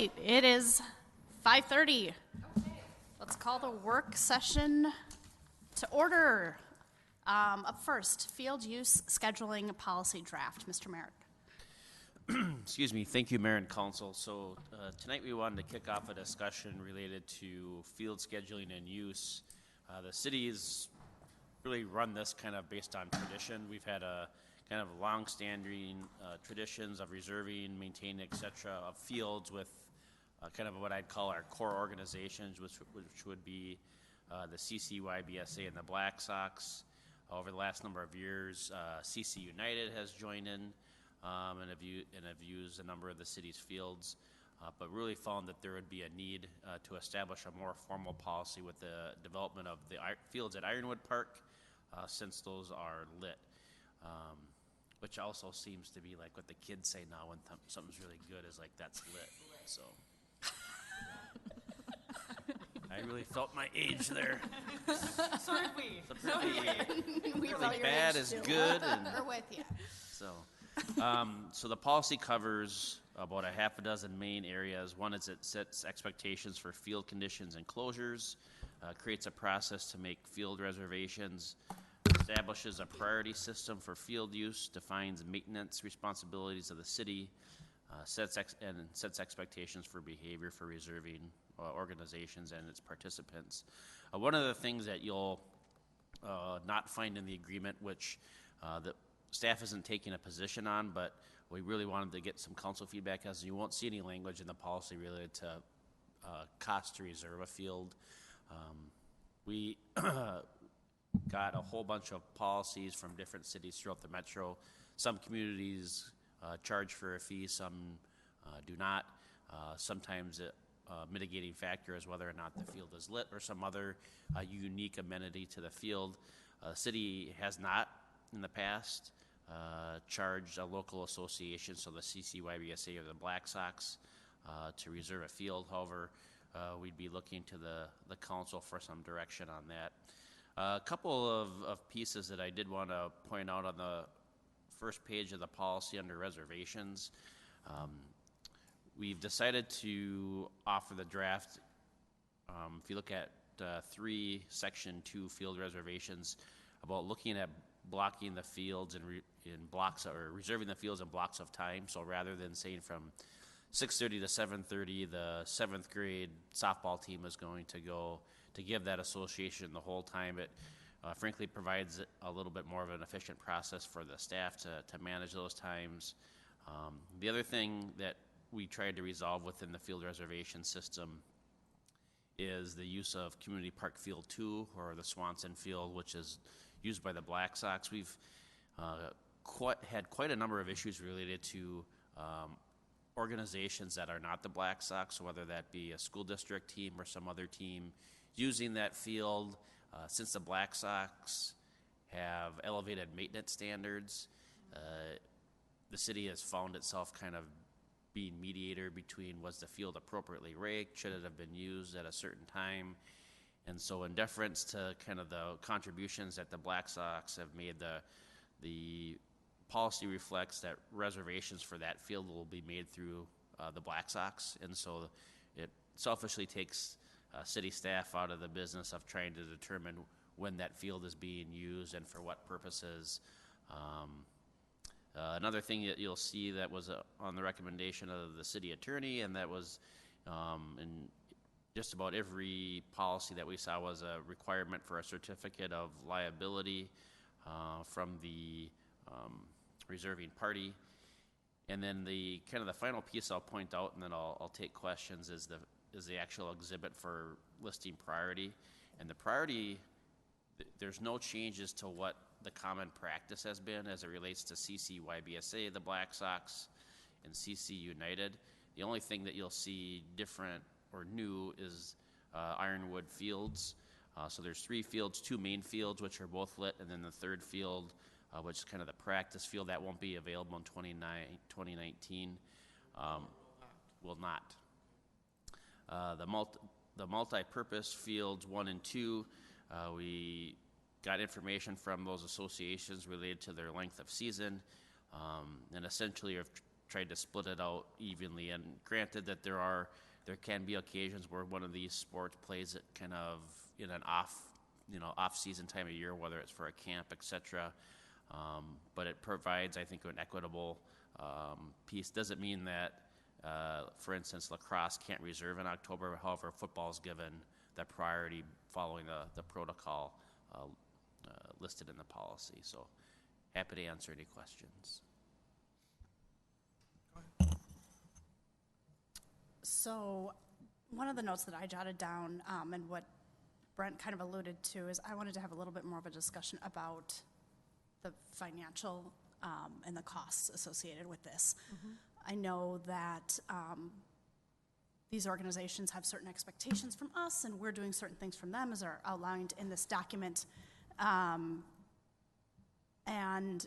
It is 5:30. Let's call the work session to order. Up first, field use scheduling policy draft. Mr. Merritt. Excuse me. Thank you, Mayor and Council. So tonight we wanted to kick off a discussion related to field scheduling and use. The city's really run this kind of based on tradition. We've had a kind of long-standing traditions of reserving, maintaining, et cetera, of fields with kind of what I'd call our core organizations, which would be the CCYBSA and the Black Sox. Over the last number of years, CC United has joined in and have used a number of the city's fields, but really found that there would be a need to establish a more formal policy with the development of the fields at Ironwood Park, since those are lit. Which also seems to be like what the kids say now when something's really good is like, that's lit. So I really felt my age there. So did we. We really bad is good. And we're with you. So the policy covers about a half a dozen main areas. One is it sets expectations for field conditions and closures, creates a process to make field reservations, establishes a priority system for field use, defines maintenance responsibilities of the city, sets expectations for behavior for reserving organizations and its participants. One of the things that you'll not find in the agreement, which the staff isn't taking a position on, but we really wanted to get some council feedback, as you won't see any language in the policy related to cost to reserve a field. We got a whole bunch of policies from different cities throughout the metro. Some communities charge for a fee, some do not. Sometimes a mitigating factor is whether or not the field is lit or some other unique amenity to the field. The city has not in the past charged a local association, so the CCYBSA or the Black Sox, to reserve a field. However, we'd be looking to the council for some direction on that. A couple of pieces that I did want to point out on the first page of the policy under reservations. We've decided to offer the draft. If you look at 3 section 2 field reservations, about looking at blocking the fields in blocks, or reserving the fields in blocks of time. So rather than saying from 6:30 to 7:30, the 7th grade softball team is going to go, to give that association the whole time. It frankly provides a little bit more of an efficient process for the staff to manage those times. The other thing that we tried to resolve within the field reservation system is the use of Community Park Field 2, or the Swanson Field, which is used by the Black Sox. We've had quite a number of issues related to organizations that are not the Black Sox, whether that be a school district team or some other team using that field. Since the Black Sox have elevated maintenance standards, the city has found itself kind of being mediator between, was the field appropriately raked, should it have been used at a certain time. And so in deference to kind of the contributions that the Black Sox have made, the policy reflects that reservations for that field will be made through the Black Sox. And so it selfishly takes city staff out of the business of trying to determine when that field is being used and for what purposes. Another thing that you'll see that was on the recommendation of the city attorney, and that was in just about every policy that we saw, was a requirement for a certificate of liability from the reserving party. And then the kind of the final piece I'll point out, and then I'll take questions, is the actual exhibit for listing priority. And the priority, there's no changes to what the common practice has been as it relates to CCYBSA, the Black Sox, and CC United. The only thing that you'll see different or new is Ironwood Fields. So there's 3 fields, 2 main fields, which are both lit, and then the 3rd field, which is kind of the practice field that won't be available in 2019. Will not. The multi-purpose fields 1 and 2, we got information from those associations related to their length of season, and essentially have tried to split it out evenly. And granted that there can be occasions where one of these sports plays it kind of in an off-season time of year, whether it's for a camp, etc. But it provides, I think, an equitable piece. Doesn't mean that, for instance, lacrosse can't reserve in October. However, football is given that priority following the protocol listed in the policy. So happy to answer any questions. So one of the notes that I jotted down, and what Brent kind of alluded to, is I wanted to have a little bit more of a discussion about the financial and the costs associated with this. I know that these organizations have certain expectations from us, and we're doing certain things from them, as are outlined in this document. And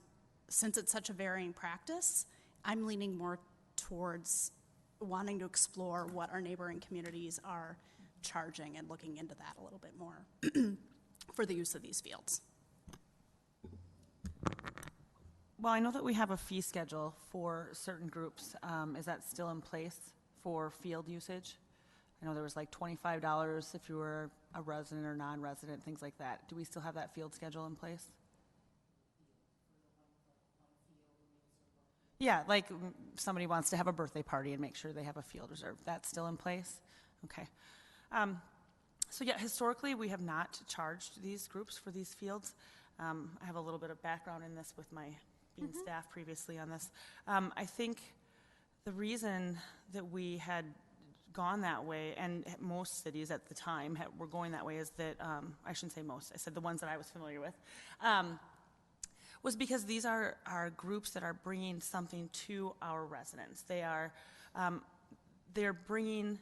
since it's such a varying practice, I'm leaning more towards wanting to explore what our neighboring communities are charging and looking into that a little bit more for the use of these fields. Well, I know that we have a fee schedule for certain groups. Is that still in place for field usage? I know there was like $25 if you were a resident or non-resident, things like that. Do we still have that field schedule in place? Yeah, like somebody wants to have a birthday party and make sure they have a field reserved. That's still in place? Okay. So yeah, historically, we have not charged these groups for these fields. I have a little bit of background in this with my being staff previously on this. I think the reason that we had gone that way, and most cities at the time were going that way, is that, I shouldn't say most, I said the ones that I was familiar with, was because these are groups that are bringing something to our residents. They're bringing,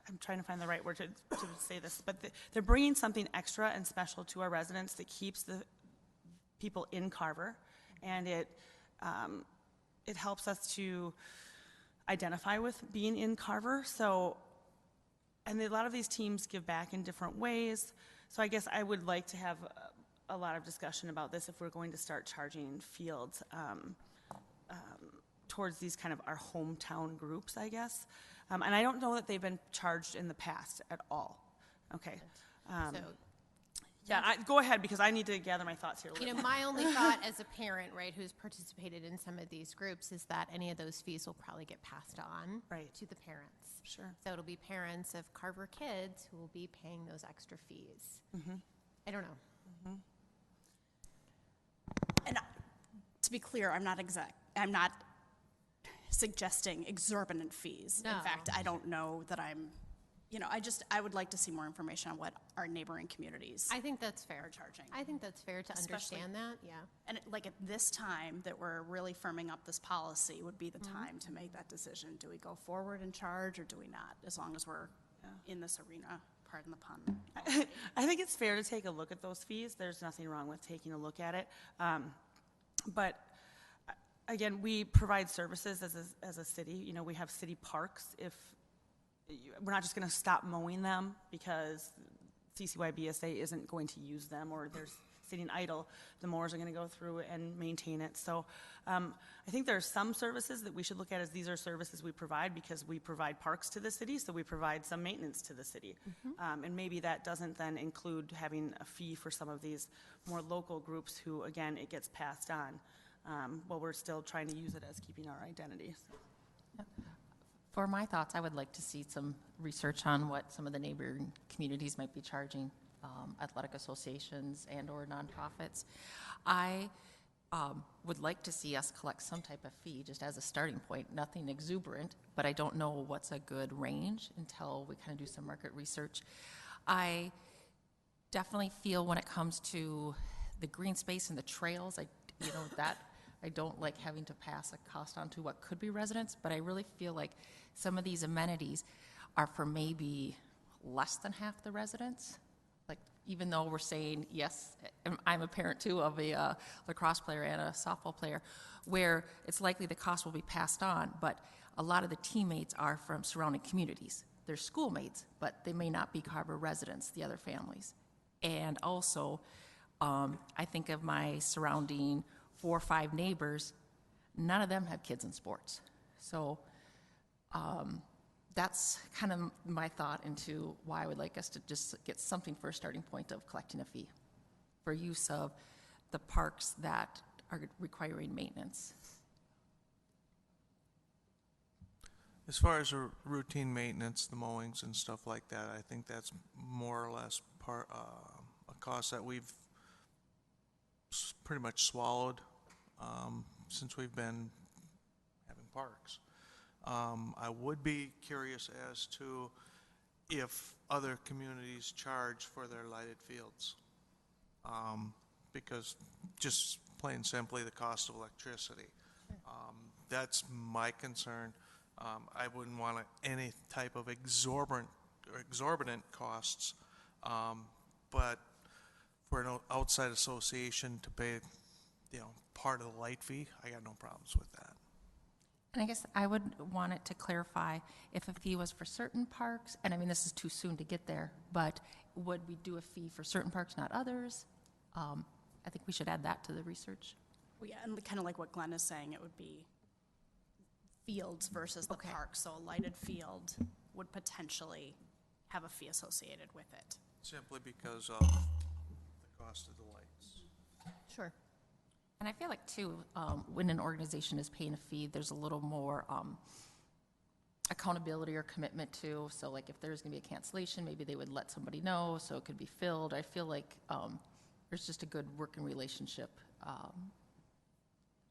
I'm trying to find the right word to say this, but they're bringing something extra and special to our residents that keeps the people in Carver, and it helps us to identify with being in Carver. So, and a lot of these teams give back in different ways. So I guess I would like to have a lot of discussion about this if we're going to start charging fields towards these kind of our hometown groups, I guess. And I don't know that they've been charged in the past at all. Okay. Go ahead, because I need to gather my thoughts here a little bit. My only thought as a parent, right, who's participated in some of these groups, is that any of those fees will probably get passed on to the parents. Sure. So it'll be parents of Carver kids who will be paying those extra fees. I don't know. And to be clear, I'm not suggesting exorbitant fees. No. In fact, I don't know that I would like to see more information on what our neighboring communities I think that's fair. are charging. I think that's fair to Especially- understand that, yeah. And at this time that we're really firming up this policy would be the time to make that decision. Do we go forward and charge, or do we not? As long as we're in this arena, pardon the pun. I think it's fair to take a look at those fees. There's nothing wrong with taking a look at it. But again, we provide services as a city. We have city parks. We're not just going to stop mowing them because CCYBSA isn't going to use them, or they're sitting idle. The mowers are going to go through and maintain it. So I think there are some services that we should look at as these are services we provide because we provide parks to the city, so we provide some maintenance to the city. And maybe that doesn't then include having a fee for some of these more local groups who, again, it gets passed on while we're still trying to use it as keeping our identity. So. For my thoughts, I would like to see some research on what some of the neighboring communities might be charging athletic associations and or nonprofits. I would like to see us collect some type of fee just as a starting point, nothing exuberant, but I don't know what's a good range until we kind of do some market research. I definitely feel when it comes to the green space and the trails, I don't like having to pass a cost on to what could be residents, but I really feel like some of these amenities are for maybe less than half the residents. Like, even though we're saying, yes, I'm a parent too of a lacrosse player and a softball player, where it's likely the cost will be passed on, but a lot of the teammates are from surrounding communities. They're schoolmates, but they may not be Carver residents, the other families. And also, I think of my surrounding 4 or 5 neighbors. none of them have kids in sports. So that's kind of my thought into why I would like us to just get something for a starting point of collecting a fee for use of the parks that are requiring maintenance. As far as routine maintenance, the mowings and stuff like that, I think that's more or less a cost that we've pretty much swallowed since we've been having parks. I would be curious as to if other communities charge for their lighted fields. Because just plain simply the cost of electricity. That's my concern. I wouldn't want any type of exorbitant costs, but for an outside association to pay, part of the light fee, I got no problems with that. And I guess I would want it to clarify if a fee was for certain parks, and I mean, this is too soon to get there, but would we do a fee for certain parks, not others? I think we should add that to the research. Well, yeah, and kind of like what Glenn is saying, it would be fields versus the Okay. park. So a lighted field would potentially have a fee associated with it. Simply because of the cost of the lights. Sure. And I feel like, too, when an organization is paying a fee, there's a little more accountability or commitment to. So, like, if there's going to be a cancellation, maybe they would let somebody know so it could be filled. I feel like there's just a good working relationship.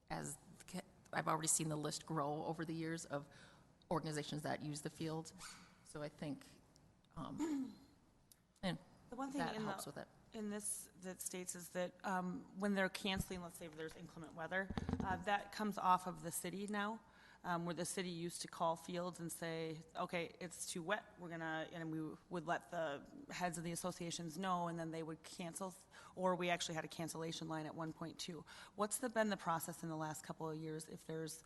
As I've already seen the list grow over the years of organizations that use the field. So I think and The one thing that helps with it. in this that states is that when they're canceling, let's say there's inclement weather, that comes off of the city now, where the city used to call fields and say, okay, it's too wet, and we would let the heads of the associations know, and then they would cancel, or we actually had a cancellation line at 1.2. What's been the process in the last couple of years if there's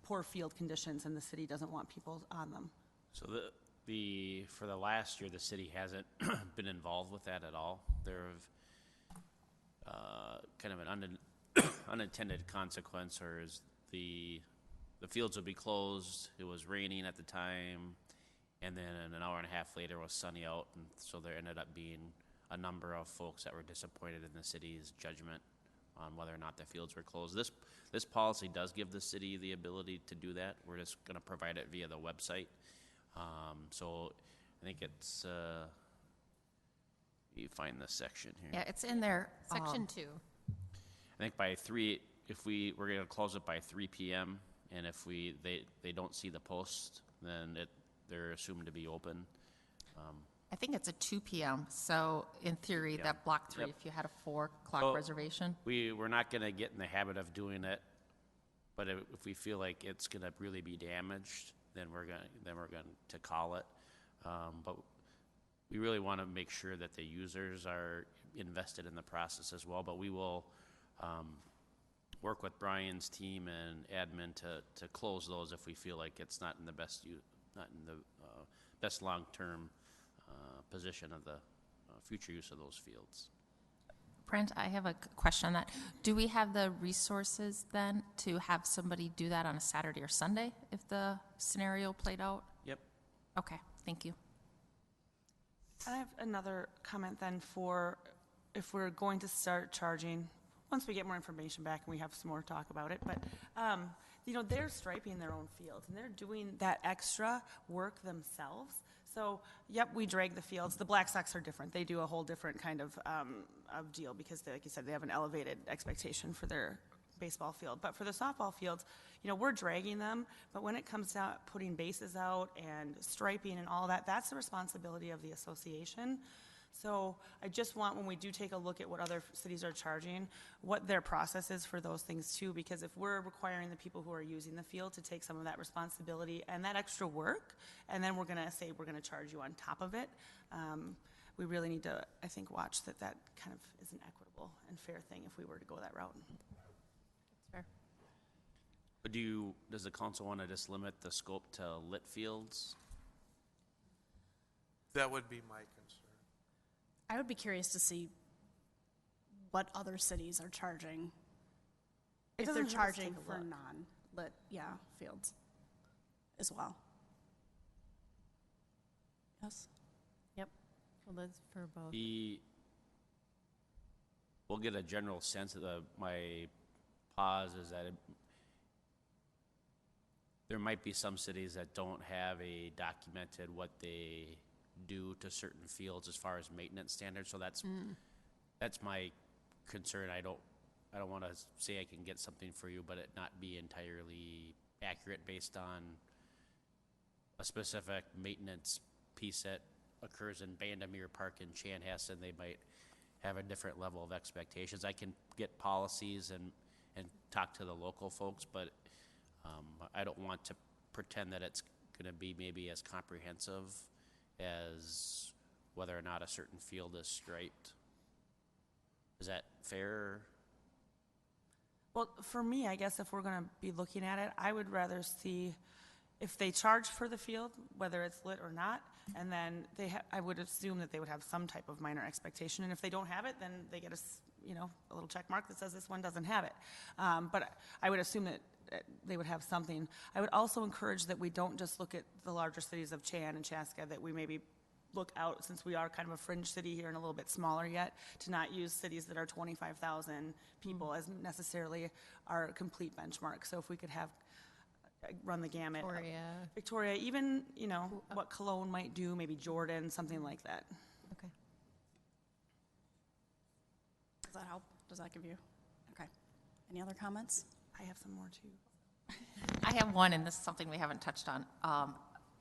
poor field conditions and the city doesn't want people on them? So for the last year, the city hasn't been involved with that at all. There have kind of an unintended consequence, or is the fields would be closed. It was raining at the time, and then an hour and a half later it was sunny out, and so there ended up being a number of folks that were disappointed in the city's judgment on whether or not the fields were closed. This policy does give the city the ability to do that. We're just going to provide it via the website. So I think it's, you find this section here. Yeah, it's in there. Section 2. I think by 3, we're going to close it by 3 p.m. and if they don't see the post, then they're assumed to be open. I think it's at 2 p.m. So in theory, that block 3, Yep. if you had a 4 o'clock So reservation. We're not going to get in the habit of doing it, but if we feel like it's going to really be damaged, then we're going to call it. But we really want to make sure that the users are invested in the process as well. But we will work with Brian's team and admin to close those if we feel like it's not in the best best long-term position of the future use of those fields. Brent, I have a question on that. Do we have the resources then to have somebody do that on a Saturday or Sunday if the scenario played out? Yep. Okay, thank you. I have another comment then for if we're going to start charging, once we get more information back and we have some more talk about it, but they're striping their own fields and they're doing that extra work themselves. So, yep, we drag the fields. The Black Sox are different. They do a whole different kind of deal because, like you said, they have an elevated expectation for their baseball field. But for the softball fields, we're dragging them. But when it comes to putting bases out and striping and all that, that's the responsibility of the association. So I just want, when we do take a look at what other cities are charging, what their process is for those things too, because if we're requiring the people who are using the field to take some of that responsibility and that extra work, and then we're gonna say we're gonna charge you on top of it, we really need to, I think, watch that kind of is an equitable and fair thing if we were to go that route. That's fair. But does the council want to just limit the scope to lit fields? That would be my concern. I would be curious to see what other cities are charging if doesn't they're hurt us to charging take a for look. non-lit, fields as well. Yes? Yep. Well, that's for both. We'll get a general sense of my pause is that there might be some cities that don't have a documented what they do to certain fields as far as maintenance standards. So that's my concern. I don't want to say I can get something for you, but it not be entirely accurate based on a specific maintenance piece that occurs in Bandamere Park in Chanhassen. They might have a different level of expectations. I can get policies and talk to the local folks, but I don't want to pretend that it's going to be maybe as comprehensive as whether or not a certain field is striped. Is that fair? Well, for me, I guess if we're going to be looking at it, I would rather see if they charge for the field, whether it's lit or not, and then I would assume that they would have some type of minor expectation, and if they don't have it, then they get a little check mark that says this one doesn't have it. But I would assume that they would have something. I would also encourage that we don't just look at the larger cities of Chan and Chaska, that we maybe look out, since we are kind of a fringe city here and a little bit smaller yet, to not use cities that are 25,000 people as necessarily our complete benchmark. So if we could have run the gamut. Victoria, even, what Cologne might do, maybe Jordan, something like that. Okay. Does that help? Does that give you? Okay. Any other comments? I have some more too. I have one, and this is something we haven't touched on.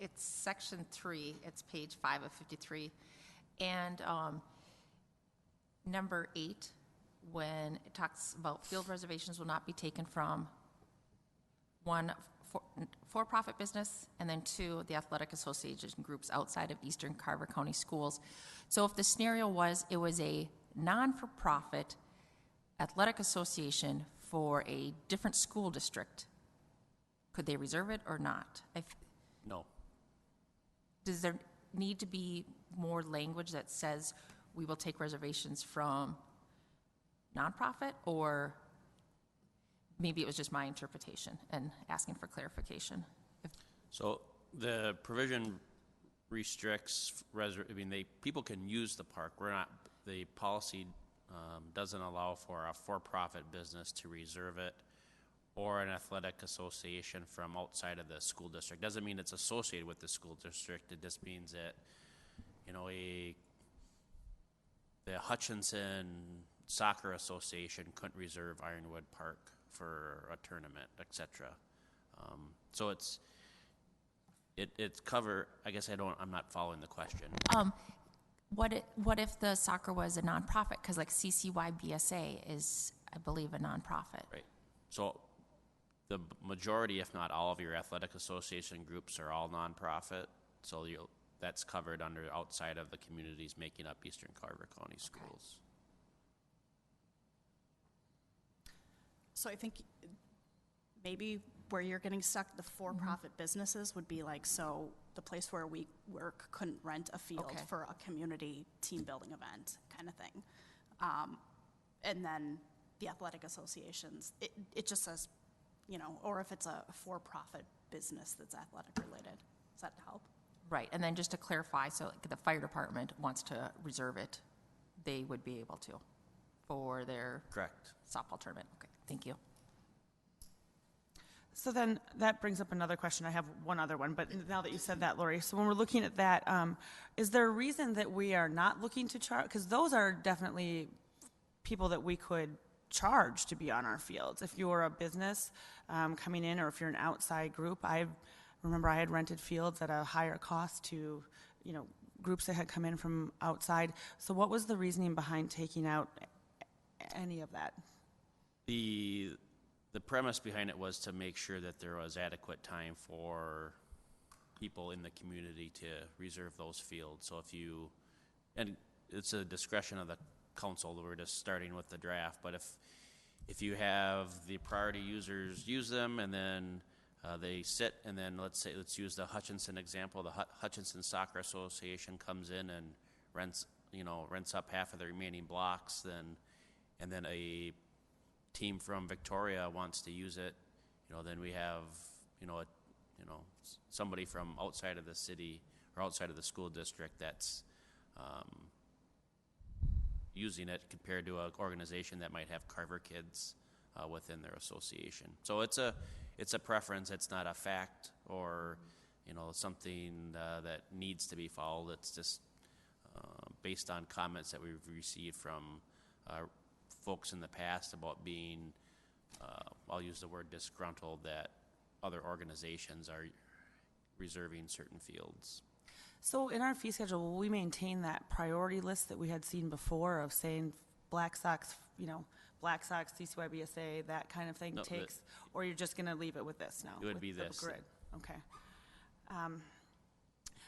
It's section 3, it's page 5 of 53. And number 8, when it talks about field reservations will not be taken from 1, for-profit business, and then 2, the athletic association groups outside of Eastern Carver County schools. So if the scenario was, it was a non-for-profit athletic association for a different school district, could they reserve it or not? No. Does there need to be more language that says we will take reservations from nonprofit, or maybe it was just my interpretation and asking for clarification? So the provision restricts people can use the park. The policy doesn't allow for a for-profit business to reserve it, or an athletic association from outside of the school district. Doesn't mean it's associated with the school district. It just means that, the Hutchinson Soccer Association couldn't reserve Ironwood Park for a tournament, etc. So it's cover. I guess I'm not following the question. What if the soccer was a nonprofit? Because like CCYBSA is, I believe, a nonprofit. Right. So the majority, if not all, of your athletic association groups are all nonprofit. So that's covered under outside of the communities making up Eastern Carver County schools. So I think maybe where you're getting stuck, the for-profit businesses would be like, so the place where we work couldn't rent a field for a community team building event kind of thing. And then the athletic associations, it just says, or if it's a for-profit business that's athletic related. Does that help? Right, and then just to clarify, so like the fire department wants to reserve it, they would be able to for their Correct. softball tournament. Okay, thank you. So then that brings up another question. I have one other one, but now that you said that, Lori, so when we're looking at that, is there a reason that we are not looking to charge? Because those are definitely people that we could charge to be on our fields. If you're a business coming in, or if you're an outside group, I remember I had rented fields at a higher cost to, groups that had come in from outside. So what was the reasoning behind taking out any of that? The premise behind it was to make sure that there was adequate time for people in the community to reserve those fields. So and it's a discretion of the council, we're just starting with the draft, but if you have the priority users use them, and then they sit, and then let's use the Hutchinson example, the Hutchinson Soccer Association comes in and rents up half of the remaining blocks, and then a team from Victoria wants to use it, then we have, somebody from outside of the city or outside of the school district that's using it compared to an organization that might have Carver kids within their association. So it's a preference. It's not a fact or something that needs to be followed. It's just based on comments that we've received from folks in the past about being, I'll use the word disgruntled, that other organizations are reserving certain fields. So in our fee schedule, will we maintain that priority list that we had seen before of saying Black Sox, CCYBSA, that kind of thing No, takes, or you're just going to leave it with this now? It would with be the this. grid? Okay.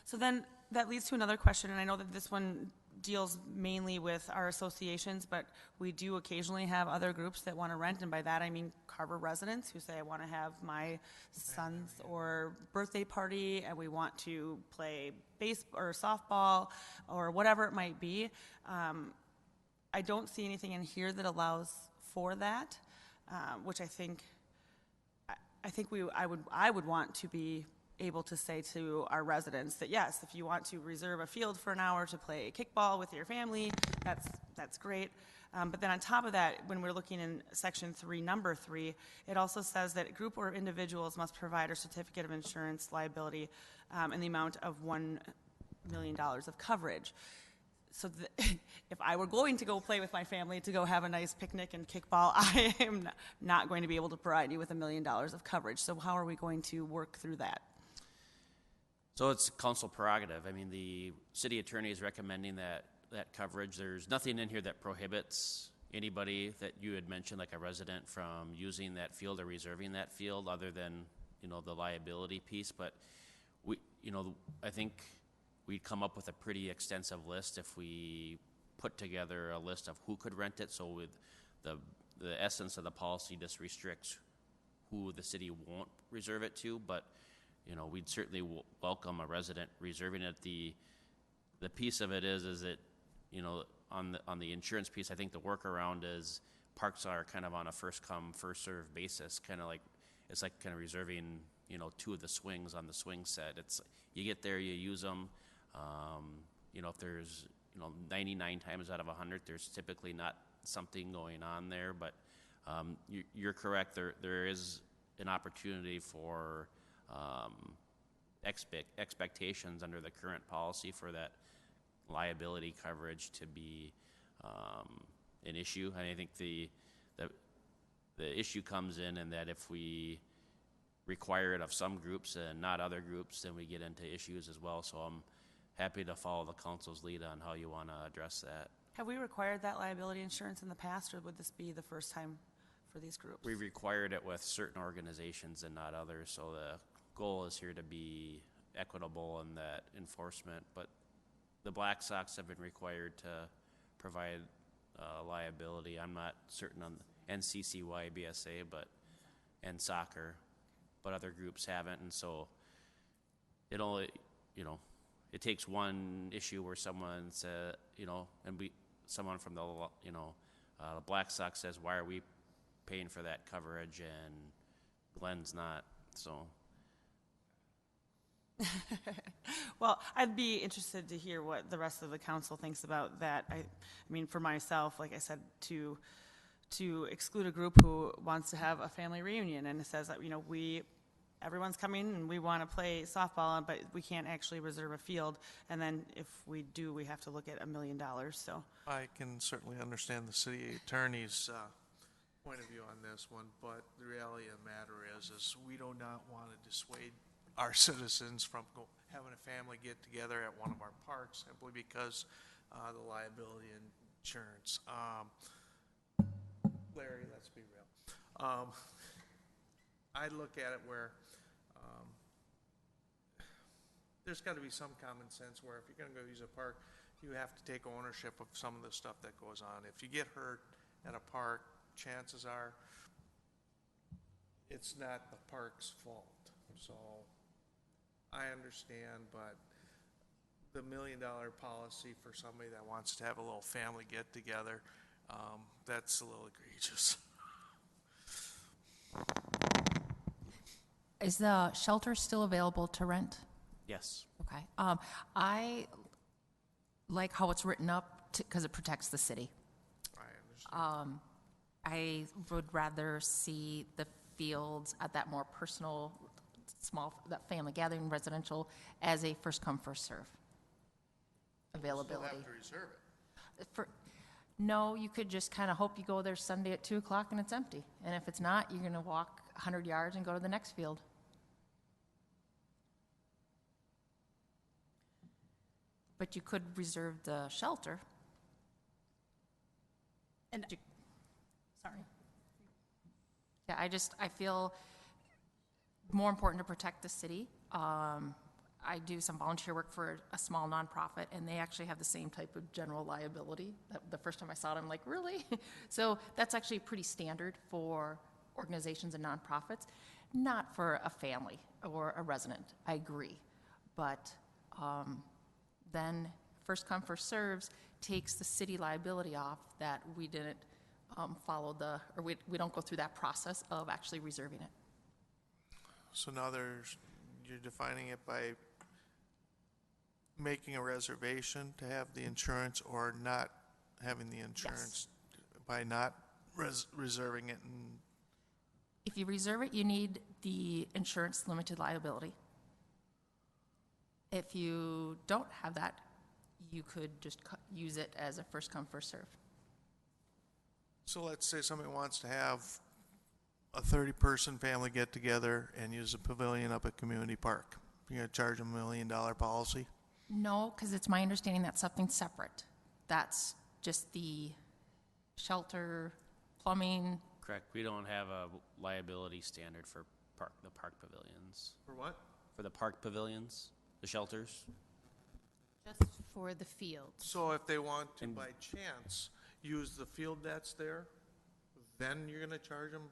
So then that leads to another question, and I know that this one deals mainly with our associations, but we do occasionally have other groups that want to rent, and by that I mean Carver residents who say, I want to have my son's or birthday party, and we want to play baseball or softball or whatever it might be. I don't see anything in here that allows for that, which I think I would want to be able to say to our residents that yes, if you want to reserve a field for an hour to play kickball with your family, that's great. But then on top of that, when we're looking in section 3, number 3, it also says that a group or individuals must provide a certificate of insurance liability in the amount of $1 million of coverage. So if I were going to go play with my family to go have a nice picnic and kickball, I am not going to be able to provide you with $1 million of coverage. So how are we going to work through that? So it's council prerogative. I mean, the city attorney is recommending that coverage. There's nothing in here that prohibits anybody that you had mentioned, like a resident, from using that field or reserving that field, other than the liability piece. But I think we'd come up with a pretty extensive list if we put together a list of who could rent it. So with the essence of the policy just restricts who the city won't reserve it to, but we'd certainly welcome a resident reserving it. The piece of it is that on the insurance piece, I think the workaround is parks are kind of on a first come first served basis, it's like reserving 2 of the swings on the swing set. It's you get there, you use them. If there's 99 times out of 100, there's typically not something going on there. But you're correct. There is an opportunity for expectations under the current policy for that liability coverage to be an issue. And I think the issue comes in that if we require it of some groups and not other groups, then we get into issues as well. So I'm happy to follow the council's lead on how you want to address that. Have we required that liability insurance in the past, or would this be the first time for these groups? We required it with certain organizations and not others, so the goal is here to be equitable in that enforcement. But the Black Sox have been required to provide liability. I'm not certain on NCCYBSA, and soccer, but other groups haven't, and so it only, it takes one issue where someone said, someone from the Black Sox says, why are we paying for that coverage, and Glenn's not, so. Well, I'd be interested to hear what the rest of the council thinks about that. I mean, for myself, like I said, to exclude a group who wants to have a family reunion and it says that, everyone's coming and we want to play softball, but we can't actually reserve a field. And then if we do, we have to look at $1 million, so. I can certainly understand the city attorney's point of view on this one, but the reality of the matter is we do not want to dissuade our citizens from having a family get together at one of our parks simply because the liability insurance. Larry, let's be real. I look at it where there's got to be some common sense where if you're going to go use a park, you have to take ownership of some of the stuff that goes on. If you get hurt at a park, chances are it's not the park's fault. So I understand, but the $1 million policy for somebody that wants to have a little family get together, that's a little egregious. Is the shelter still available to rent? Yes. Okay. I like how it's written up because it protects the city. I understand. I would rather see the fields at that more personal, that family gathering residential as a first come, first serve availability. Still have to reserve it. No, you could just kind of hope you go there Sunday at 2 o'clock and it's empty. And if it's not, you're going to walk 100 yards and go to the next field. But you could reserve the shelter. And, sorry. Yeah, I feel more important to protect the city. I do some volunteer work for a small nonprofit, and they actually have the same type of general liability. The first time I saw it, I'm like, really? So that's actually pretty standard for organizations and nonprofits, not for a family or a resident. I agree. But then first come, first serves takes the city liability off that we didn't follow we don't go through that process of actually reserving it. So now you're defining it by making a reservation to have the insurance or not having the insurance by not reserving it. And If you reserve it, you need the insurance limited liability. If you don't have that, you could just use it as a first come, first serve. so let's say somebody wants to have a 30-person family get together and use a pavilion up at Community Park. You're going to charge them $1 million policy? No, because it's my understanding that's something separate. That's just the shelter, plumbing. Correct. We don't have a liability standard for the park pavilions. For what? For the park pavilions, the shelters. Just for the fields. So if they want to, by chance, use the field that's there, then you're going to charge them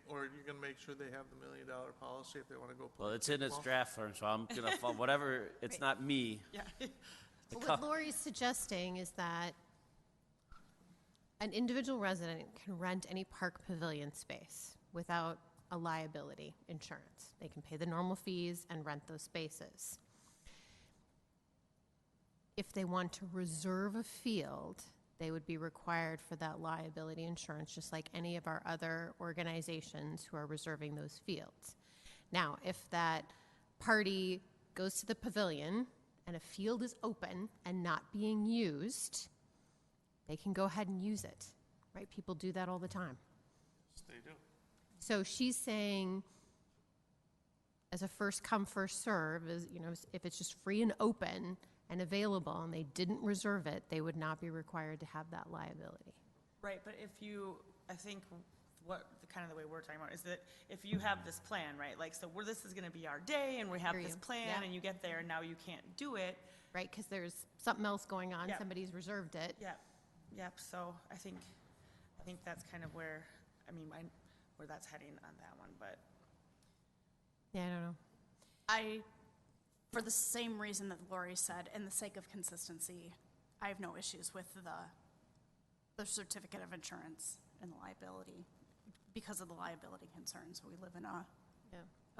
or you're going to make sure they have the $1 million policy if they want to go play? Well, it's in its draft form, so I'm going to follow whatever. It's not me. Yeah. What Lori's suggesting is that an individual resident can rent any park pavilion space without a liability insurance. They can pay the normal fees and rent those spaces. If they want to reserve a field, they would be required for that liability insurance, just like any of our other organizations who are reserving those fields. Now, if that party goes to the pavilion and a field is open and not being used, they can go ahead and use it, right? People do that all the time. Yes, they do. So she's saying, as a first come, first serve, is, if it's just free and open and available and they didn't reserve it, they would not be required to have that liability. Right, but I think the way we're talking about is that if you have this plan, right, like, so this is going to be our day and we have this plan Yeah. and you get there and now you can't do it. Right, because there's something else going on, Yep. somebody's reserved it. Yep, so I think that's kind of where that's heading on that one, but. Yeah, I don't know. For the same reason that Lori said, in the sake of consistency, I have no issues with the certificate of insurance and the liability because of the liability concerns. We live in a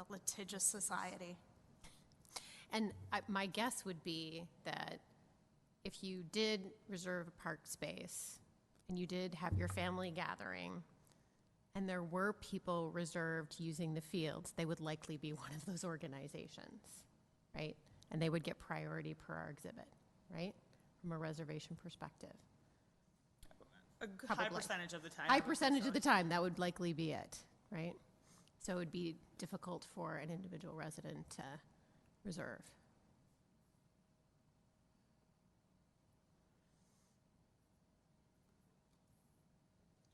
litigious society. And my guess would be that if you did reserve a park space and you did have your family gathering and there were people reserved using the fields, they would likely be one of those organizations, right? And they would get priority per our exhibit, right? From a reservation perspective. A high Probably. percentage of the time. High percentage of the time, that would likely be it, right? So it would be difficult for an individual resident to reserve.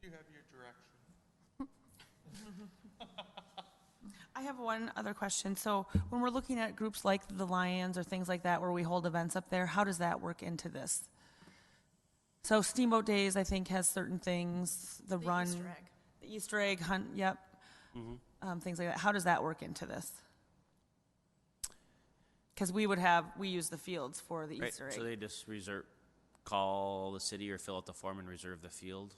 You have your direction. I have one other question. So when we're looking at groups like the Lions or things like that where we hold events up there, how does that work into this? So Steamboat Days, I think, has certain things, the run. Easter egg. The Easter egg hunt, yep. Things like that. How does that work into this? Because we use the fields for the Right. Easter egg. So they just call the city or fill out the form and reserve the field.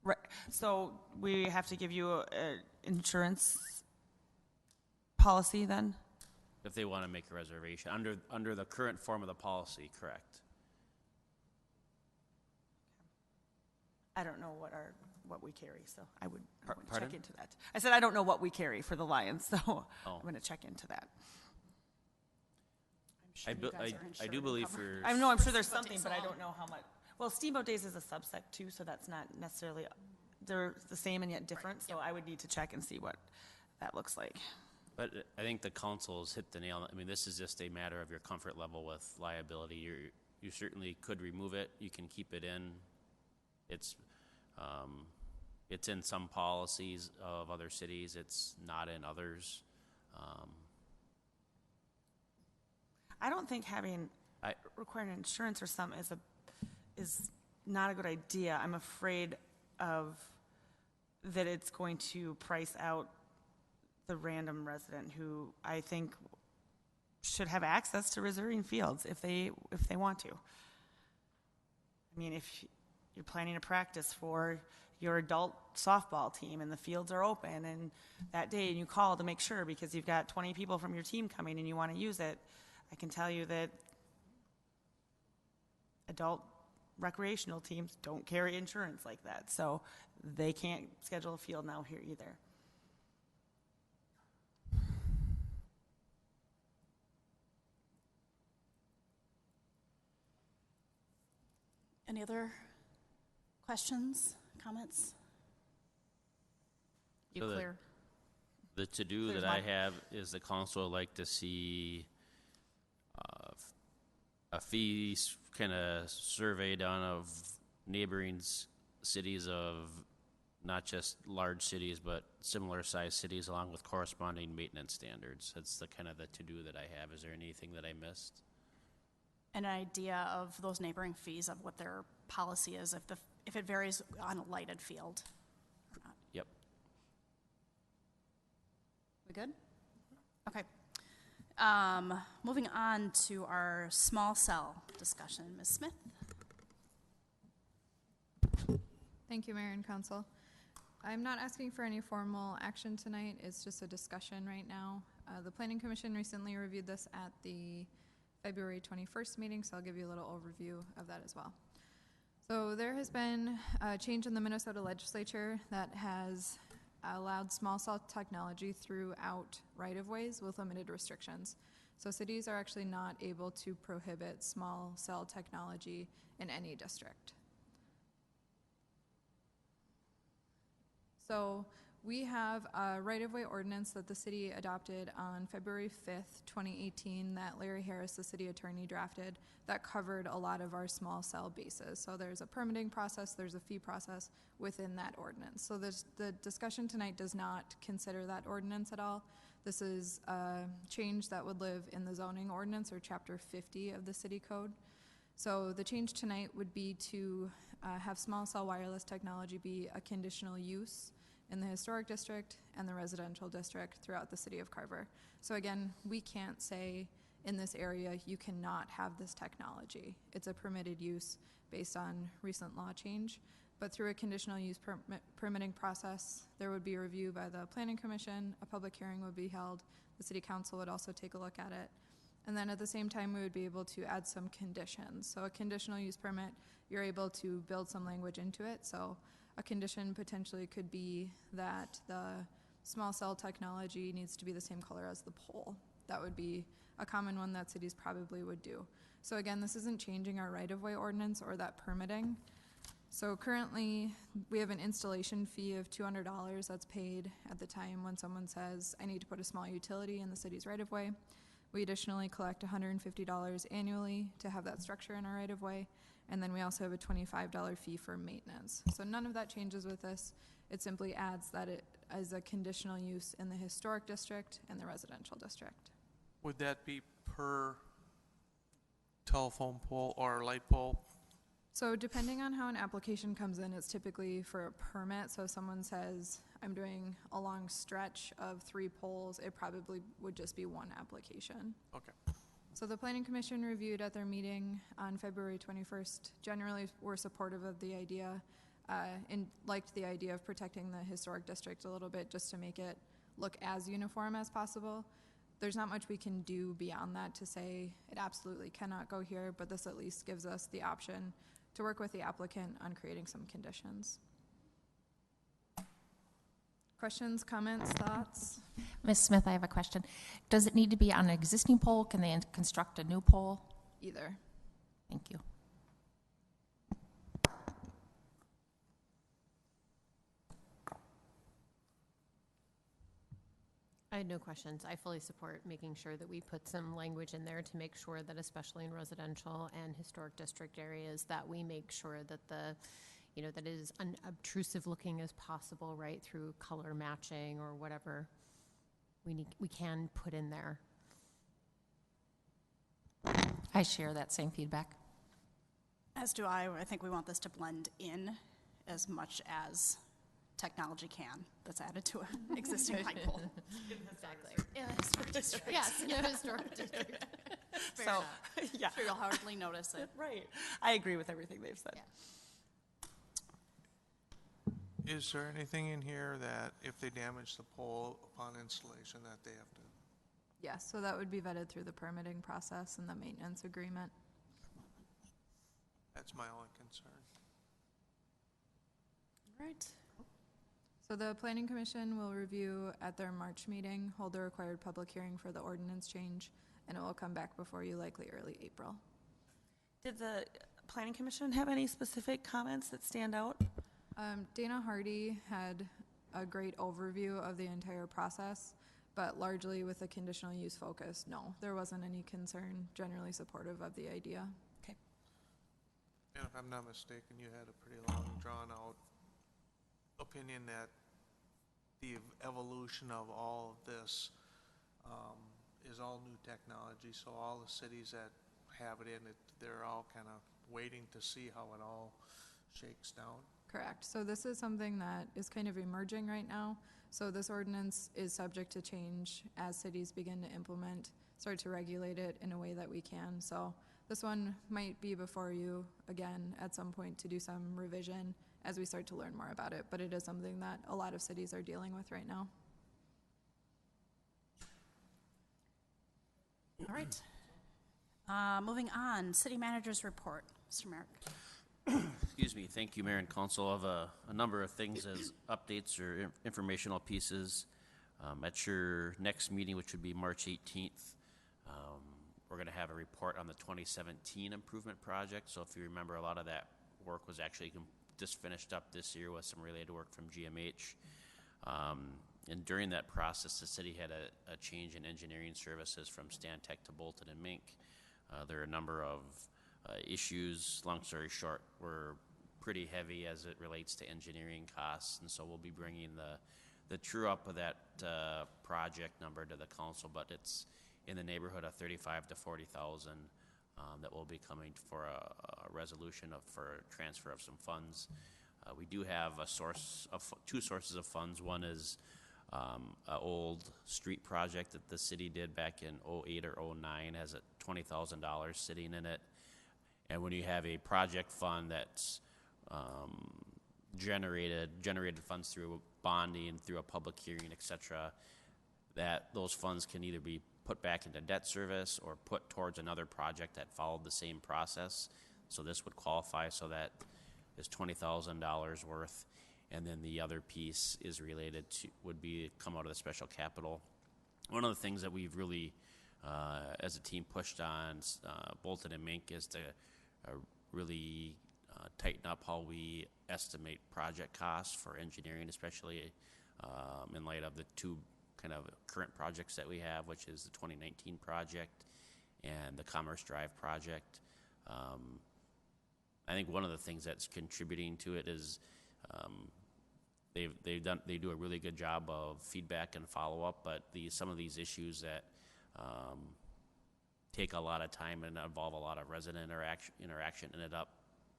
Right, so we have to give you a insurance policy then? If they want to make a reservation, under the current form of the policy, correct? I don't know what we carry, so I would Pardon? check into that. I said I don't know what we carry for the Lions, so Oh. I'm going to check into that. I do believe for. I know, I'm sure there's Steamboat something, Days but I alone. don't know how much. Well, Steamboat Days is a subset too, so that's not necessarily, they're the same and yet different, so I would need to check and see what that looks like. But I think the council has hit the nail. I mean, this is just a matter of your comfort level with liability. You certainly could remove it. You can keep it in. It's in some policies of other cities. It's not in others. I don't think having, requiring insurance or something is not a good idea. I'm afraid of that it's going to price out the random resident who I think should have access to reserving fields if they want to. I mean, if you're planning a practice for your adult softball team and the fields are open and that day and you call to make sure because you've got 20 people from your team coming and you want to use it, I can tell you that adult recreational teams don't carry insurance like that, so they can't schedule a field now here either. Any other questions, comments? You So clear? The to-do Clears that I my- have is the council would like to see a fees kind of survey done of neighboring cities of not just large cities, but similar sized cities along with corresponding maintenance standards. That's the kind of the to-do that I have. Is there anything that I missed? An idea of those neighboring fees of what their policy is, if it varies on a lighted field or not. Yep. We good? Okay. Moving on to our small cell discussion. Ms. Smith? Thank you, Mayor and Council. I'm not asking for any formal action tonight. It's just a discussion right now. The Planning Commission recently reviewed this at the February 21st meeting, so I'll give you a little overview of that as well. So there has been a change in the Minnesota legislature that has allowed small cell technology throughout right-of-ways with limited restrictions. So cities are actually not able to prohibit small cell technology in any district. So we have a right-of-way ordinance that the city adopted on February 5th, 2018 that Larry Harris, the city attorney, drafted that covered a lot of our small cell bases. So there's a permitting process, there's a fee process within that ordinance. So the discussion tonight does not consider that ordinance at all. This is a change that would live in the zoning ordinance or chapter 50 of the city code. So the change tonight would be to have small cell wireless technology be a conditional use in the historic district and the residential district throughout the city of Carver. So again, we can't say in this area you cannot have this technology. It's a permitted use based on recent law change, but through a conditional use permitting process, there would be a review by the Planning Commission, a public hearing would be held, the City Council would also take a look at it, and then at the same time we would be able to add some conditions. So a conditional use permit, you're able to build some language into it, so a condition potentially could be that the small cell technology needs to be the same color as the pole. That would be a common one that cities probably would do. So again, this isn't changing our right-of-way ordinance or that permitting. So currently, we have an installation fee of $200 that's paid at the time when someone says, I need to put a small utility in the city's right-of-way. We additionally collect $150 annually to have that structure in our right-of-way. And then we also have a $25 fee for maintenance. So none of that changes with this. It simply adds that it is a conditional use in the historic district and the residential district. Would that be per telephone pole or light pole? So depending on how an application comes in, it's typically for a permit. So if someone says, I'm doing a long stretch of 3 poles, it probably would just be one application. Okay. So the Planning Commission reviewed at their meeting on February 21st. Generally, we're supportive of the idea. and liked the idea of protecting the historic district a little bit just to make it look as uniform as possible. There's not much we can do beyond that to say it absolutely cannot go here, but this at least gives us the option to work with the applicant on creating some conditions. Questions, comments, thoughts? Ms. Smith, I have a question. Does it need to be on an existing pole? Can they construct a new pole? Either. Thank you. I had no questions. I fully support making sure that we put some language in there to make sure that, especially in residential and historic district areas, that we make sure that that it is unobtrusive looking as possible, right, through color matching or whatever we can put in there. I share that same feedback. As do I. I think we want this to blend in as much as technology can that's added to an existing light pole. Exactly. In a historic district. Yes, in a historic district. Fair So, enough. yeah, Sure, you'll hardly notice it. right. I agree with everything they've said. Yeah. Is there anything in here that if they damage the pole upon installation that they have to? Yes, so that would be vetted through the permitting process and the maintenance agreement. That's my only concern. Right. So the Planning Commission will review at their March meeting, hold the required public hearing for the ordinance change, and it will come back before you likely early April. Did the Planning Commission have any specific comments that stand out? Dana Hardy had a great overview of the entire process, but largely with a conditional use focus, no, there wasn't any concern, generally supportive of the idea. Okay. And if I'm not mistaken, you had a pretty long, drawn-out opinion that the evolution of all of this is all new technology, so all the cities that have it in it, they're all kind of waiting to see how it all shakes down. Correct. So this is something that is kind of emerging right now. So this ordinance is subject to change as cities begin to implement, start to regulate it in a way that we can. So this one might be before you again at some point to do some revision as we start to learn more about it. But it is something that a lot of cities are dealing with right now. All right. Moving on, city manager's report. Mr. Merrick. Excuse me. Thank you, Mayor and Council. Of a number of things as updates or informational pieces. At your next meeting, which would be March 18th, we're going to have a report on the 2017 improvement project. So if you remember, a lot of that work was actually just finished up this year with some related work from GMH. And during that process, the city had a change in engineering services from Stantec to Bolton and Mink. There are a number of issues, long story short, were pretty heavy as it relates to engineering costs, and so we'll be bringing the true up of that project number to the council, but it's in the neighborhood of 35 to 40,000 that will be coming for a resolution for transfer of some funds. We do have two sources of funds. One is an old street project that the city did back in 08 or 09, has a $20,000 sitting in it. And when you have a project fund that's generated funds through bonding, through a public hearing, et cetera, that those funds can either be put back into debt service or put towards another project that followed the same process. So this would qualify, so that is $20,000 worth. And then the other piece is related to, come out of the special capital. One of the things that we've really, as a team, pushed on Bolton and Mink is to really tighten up how we estimate project costs for engineering, especially in light of the two kind of current projects that we have, which is the 2019 project and the Commerce Drive project. I think one of the things that's contributing to it is they do a really good job of feedback and follow up, but some of these issues that take a lot of time and involve a lot of resident interaction ended up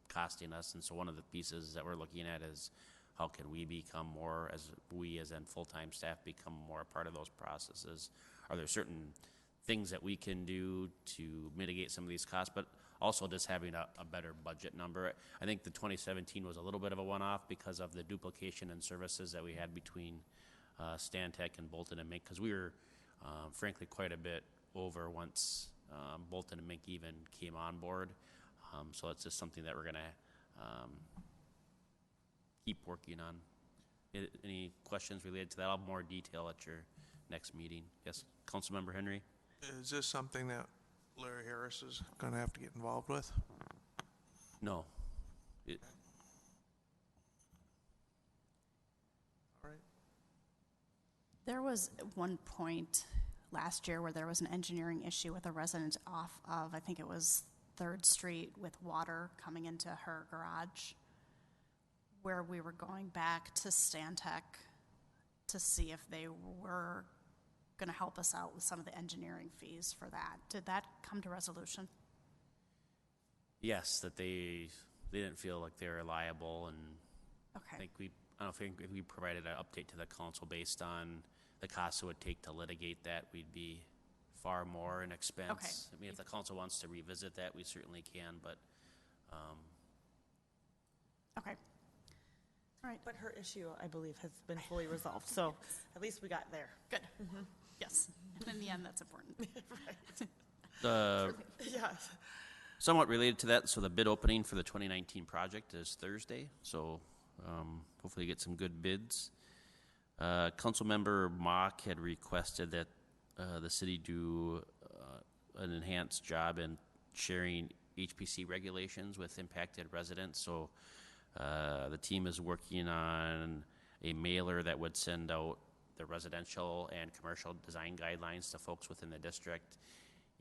costing us. And so one of the pieces that we're looking at is how can we become more, as in full-time staff, become more a part of those processes? Are there certain things that we can do to mitigate some of these costs, but also just having a better budget number. I think the 2017 was a little bit of a one-off because of the duplication in services that we had between Stantec and Bolton and Mink, because we were frankly quite a bit over once Bolton and Mink even came on board. So it's just something that we're going to keep working on. Any questions related to that? I'll have more detail at your next meeting. Yes, Councilmember Henry? Is this something that Larry Harris is going to have to get involved with? No. All right. There was one point last year where there was an engineering issue with a resident off of, I think it was 3rd Street, with water coming into her garage, where we were going back to Stantec to see if they were going to help us out with some of the engineering fees for that. Did that come to resolution? Yes, that they didn't feel like they were liable, and Okay. I don't think if we provided an update to the council based on the costs it would take to litigate that, we'd be far more in expense. Okay. I mean, if the council wants to revisit that, we certainly can, but Okay. All right. But her issue, I believe, has been fully resolved, so at least we got there. Good. Yes. And in the end, that's important. the Yes. somewhat related to that, so the bid opening for the 2019 project is Thursday, so hopefully get some good bids. Councilmember Mock had requested that the city do an enhanced job in sharing HPC regulations with impacted residents. So the team is working on a mailer that would send out the residential and commercial design guidelines to folks within the district.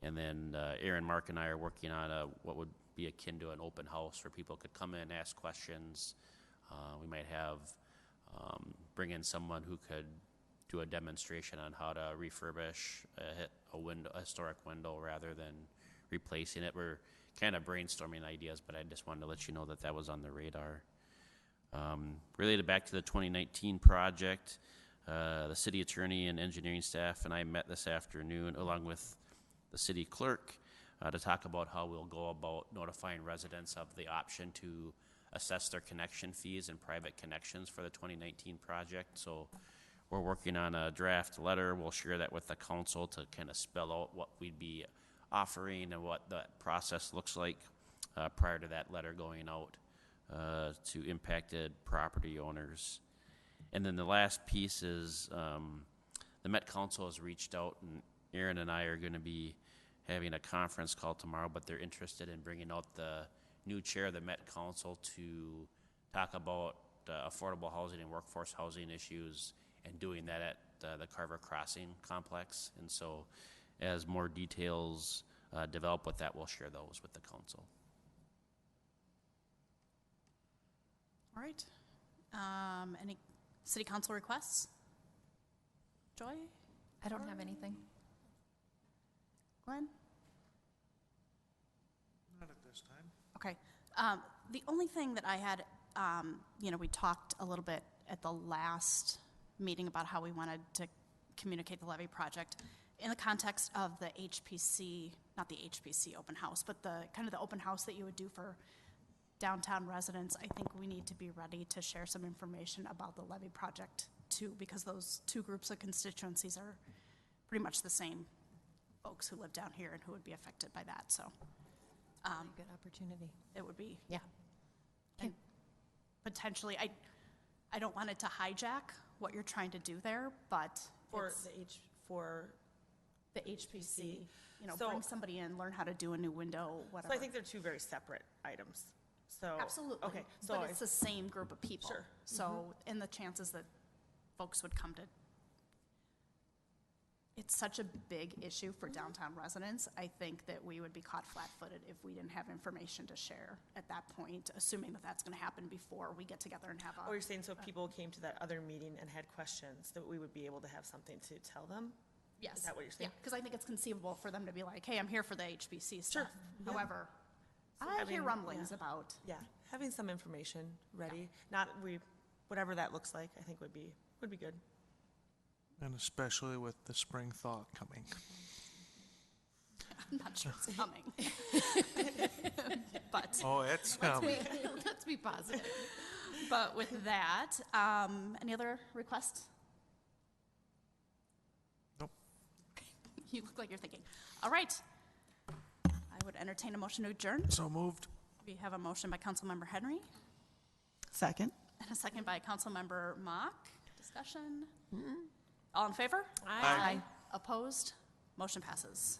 And then Aaron, Mark, and I are working on what would be akin to an open house where people could come in, ask questions. We might have bring in someone who could do a demonstration on how to refurbish a historic window rather than replacing it. We're kind of brainstorming ideas, but I just wanted to let you know that that was on the radar. Related back to the 2019 project, the city attorney and engineering staff and I met this afternoon along with the city clerk to talk about how we'll go about notifying residents of the option to assess their connection fees and private connections for the 2019 project. So we're working on a draft letter. We'll share that with the council to kind of spell out what we'd be offering and what the process looks like prior to that letter going out to impacted property owners. And then the last piece is the Met Council has reached out, and Aaron and I are going to be having a conference call tomorrow, but they're interested in bringing out the new chair of the Met Council to talk about affordable housing and workforce housing issues, and doing that at the Carver Crossing complex. And so as more details develop with that, we'll share those with the council. All right. Any city council requests? Joy? I don't have anything. Glenn? Not at this time. Okay. The only thing that I had, we talked a little bit at the last meeting about how we wanted to communicate the levy project in the context of the HPC, not the HPC open house, but the kind of the open house that you would do for downtown residents. I think we need to be ready to share some information about the levy project too, because those two groups of constituencies are pretty much the same folks who live down here and who would be affected by that. So Good opportunity. it would be, Yeah. and potentially, I don't want it to hijack what you're trying to do there, but For it's the the HPC, So- bring somebody in, learn how to do a new window, whatever. So I think they're two very separate items. So Absolutely. Okay. So But it's the same group of people. Sure. So in the chances that folks would come to, it's such a big issue for downtown residents. I think that we would be caught flat-footed if we didn't have information to share at that point, assuming that that's going to happen before we get together and have a. Oh, you're saying so if people came to that other meeting and had questions, that we would be able to have something to tell them? Yes. Is that what you're saying? Yeah, because I think it's conceivable for them to be like, hey, I'm here for the HBC stuff. Sure. Yeah. However, So I hear having- rumblings yeah. about, Yeah, having some information ready, whatever that looks like, I think would be good. And especially with the spring thaw coming. not sure it's coming. But, Oh, it's coming. Let's be positive. but with that, any other requests? Nope. You look like you're thinking. All right. I would entertain a motion to adjourn. So moved. We have a motion by Councilmember Henry Second? and a second by Councilmember Mock. Discussion? All in favor? Aye. Opposed? Motion passes.